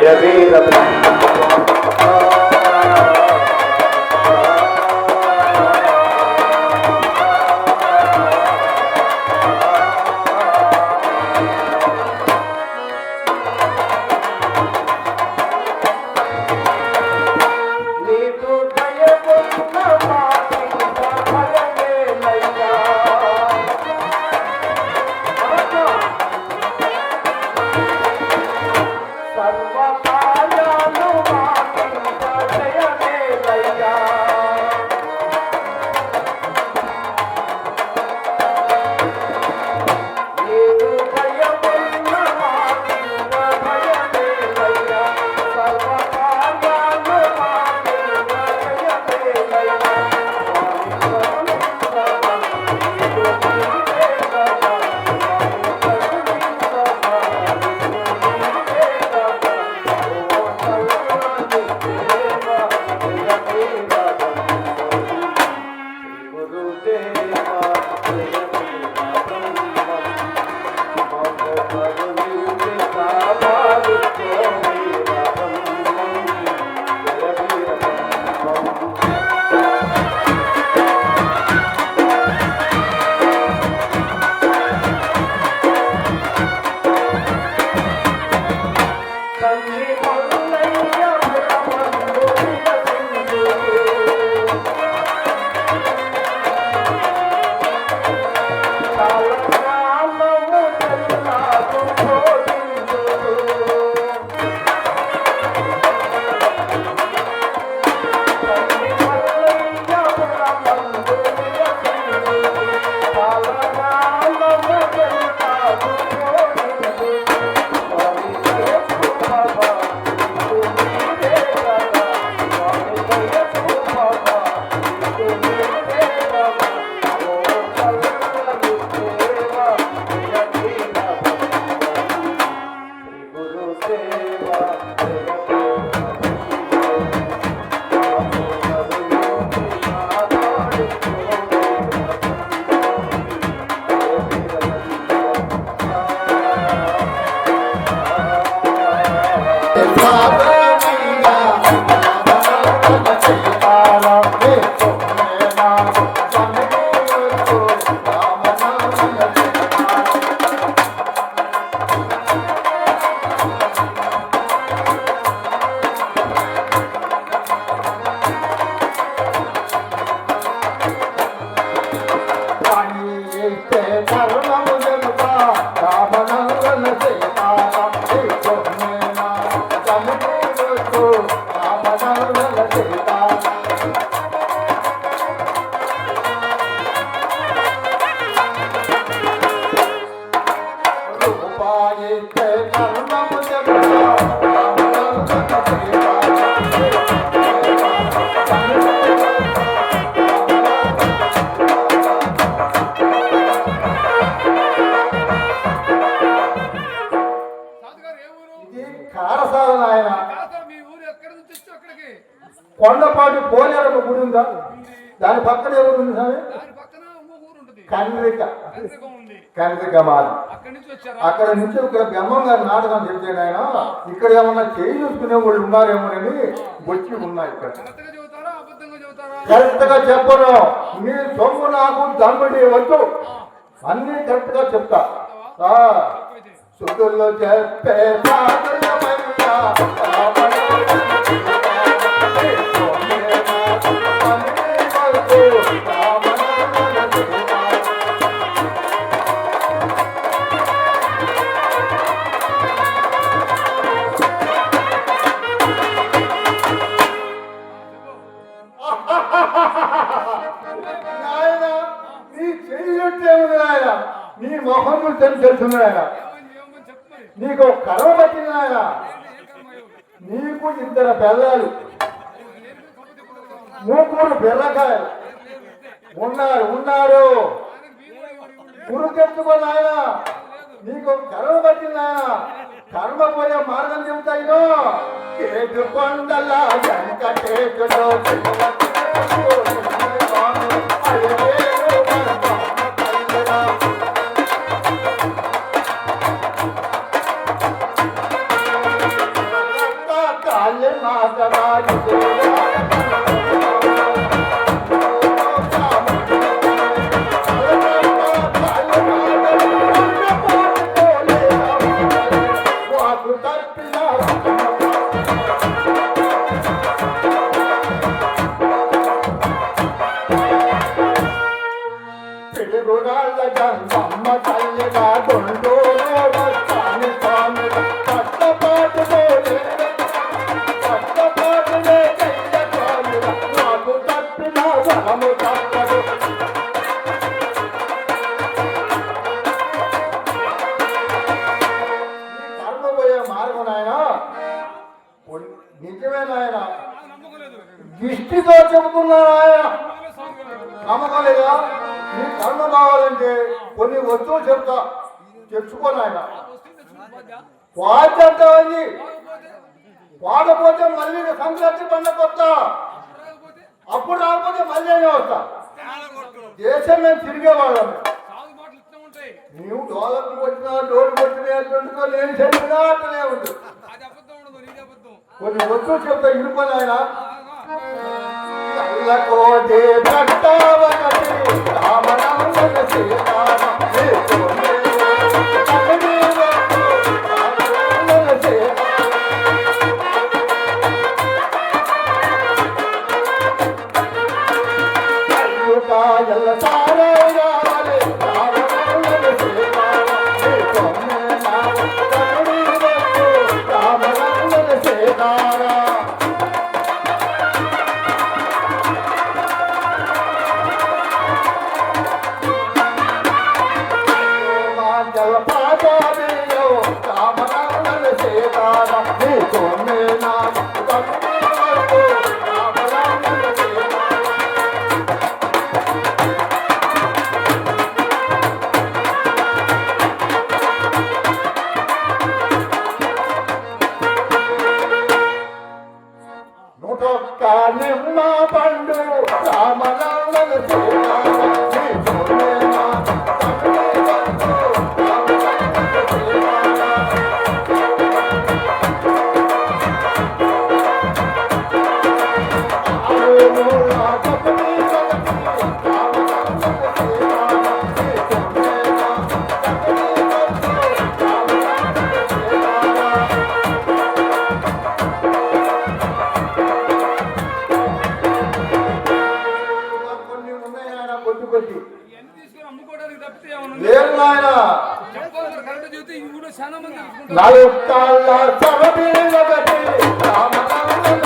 జయ వీర కొండపాటి పోలేరమ్మ గుడి ఉందా? దాని పక్కన ఎవరు ఉంది స్వామి? కండ్రిక. కండ్రిక మాది. అక్కడ నుంచి ఒక బ్రహ్మం గారి నాటకం చెప్తే ఆయన ఇక్కడ ఏమన్నా చేయి చూసుకునే వాళ్ళు ఉన్నారేమోనని వచ్చి ఉన్నాయి. ఇక్కడ కరెక్ట్ గా చెప్పను, మీ సొమ్ము నాకు దమ్ముడి వద్దు, అన్ని కరెక్ట్ గా చెప్తా. సుతుల్లో చెప్పే నీ మొహం తెలుసున్నాయన, నీకు కర్మ పట్టింది ఆయన. నీకు ఇద్దరు పిల్లలు, మూకుడు బిర్రకాయలు ఉన్నారు. గురుకెత్తుకొని ఆయన నీకు కర్మ పట్టింది ఆయన. కర్మ పోయే మార్గం చెబుతాయినో కేటు కొండల వెంకటేశుడు దృష్టితో చెబుతున్నాను ఆయన నమ్మకం లేదా నీ కర్మ కావాలంటే కొన్ని వస్తువులు చెప్తా తెచ్చుకోను ఆయన వాద్యంతది వాడపోతే మళ్ళీ సంక్రాంతి పండుగ వస్తా అప్పుడు రాకపోతే మళ్ళీ వస్తా దేశం మేము తిరిగేవాళ్ళం నీవు డోలకు వచ్చినా డోలు కొట్టినా లేని చెట్టుగా అట్లనే ఉంటుంది కొన్ని వస్తువులు చెప్తా ఇరుకొని ఆయన కోటి భక్తవనతి రామనామన సీతారామ ఎల్ల సారే రావాలి రామనామన సీతారామ నిమ్మ పండు రామనామన నాలుగు కాళ్ళ సరబీలగటి రామనామన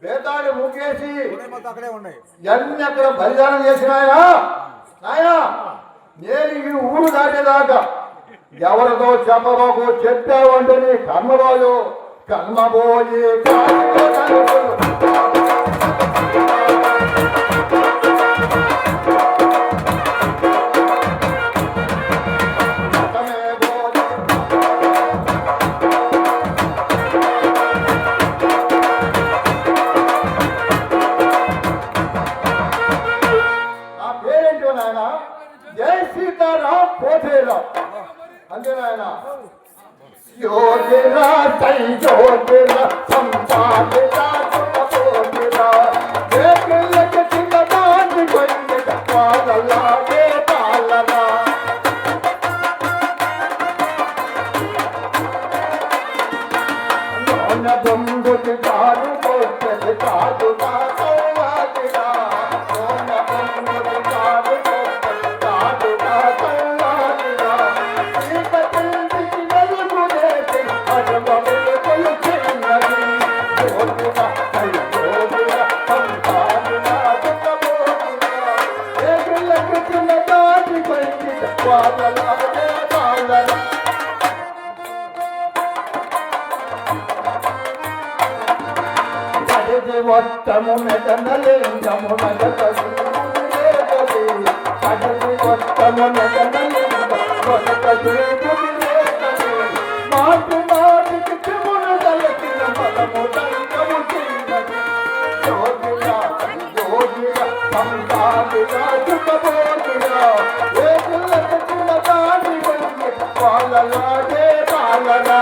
వేతాడి ముగ్గేసి ఎన్ని అక్కడ బలిదానం చేసిన ఆయన నేను ఈ ఊరు దాటేదాకా ఎవరితో చెప్పబాకు చెప్పావు అంటే నీ కర్మబాలు కర్మబోయి అంతేనాయన యోగిరా సై యోగిరా సంపాదిరా సుఖపోగిరా దేకులకి చిన్నదాన్ని కొయ్యట పాలలాగే పాలనా నోన బొంగుటి కారు కొట్టది కాదు నా సౌవాదిరా నోన బొంగుటి కారు వాళ్ళలాగే తాళరా వట్టము మెదనలింగము నగతది వట్టము మెదనలింగము మాటి మాటికి తిమును దళచిన బలము దండము చిన్నది యోగిగా యోగిగా సంతానిగా చుట్టబోగిగా ఏ పిల్లకి చిన్న దాని వాళ్ళలాగే తాళరా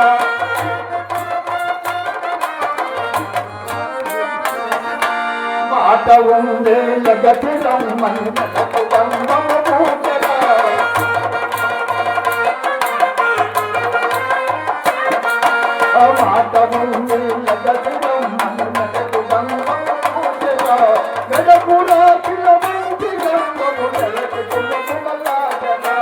మాట ఉండే జగతి రమ్మని బంధము పూజగా మాట ఉండే జగతి రమ్మని బంధము పూజగా గడపురా పిల్లమంటి గంగము జలకి కుమ్మకుమలాగగా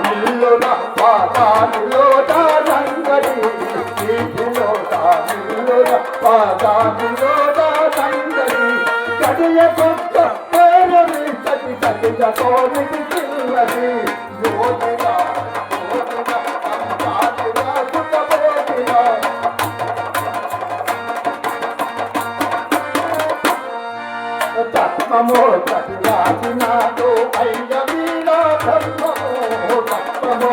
నీలోనా పాదానిలోనా రంగడి నీలోనా పాదానిలోనా రంగడి గడియ కొత్త పేరని సతి సతిగా కోరిది చిన్నది యోగిగా యోగిగా అంతాదిగా చుట్టబోగిగా తత్వమో సతిరాజు నాతో అయ్య వీరా ధర్మమో తత్వమో